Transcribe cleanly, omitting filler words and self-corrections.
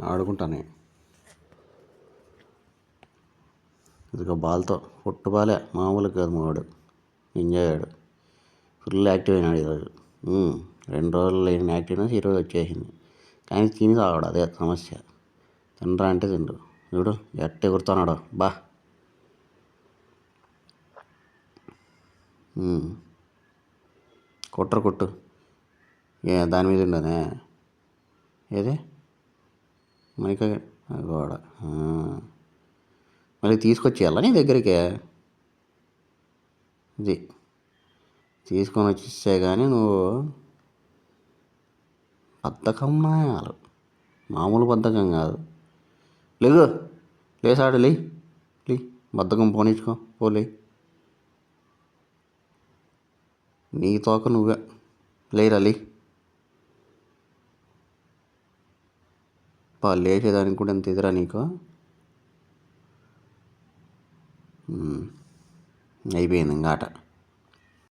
ఆడుకుంటానే ఇదిగో బాల్తో ఫుట్బాలే మామూలుగా కాదు మావాడు ఎంజాయ్ అయ్యాడు ఫుల్ యాక్టివ్ అయినాడు ఈరోజు 2 రోజులు లేని యాక్టివ్నెస్ ఈరోజు వచ్చేసింది కానీ తిని తాగడు అదే సమస్య తినరా అంటే తిండు చూడు ఎట్ట ఎగురుతున్నాడు బా కొట్టు దాని మీద ఉండనే ఏది మనకి గోడ మళ్ళీ తీసుకొచ్చేయాలా నీ దగ్గరికి ఇది తీసుకొని వచ్చిస్తే కానీ నువ్వు బద్ధకం నాయాలు మామూలు బద్ధకం కాదు లేగు లేసాడు లే బద్ధకం పోనిచ్చుకో పోలే నీ తోక నువ్వే లేరా లేచేదానికి కూడా ఎంత ఎదురా నీకు అయిపోయింది ఇంక ఆట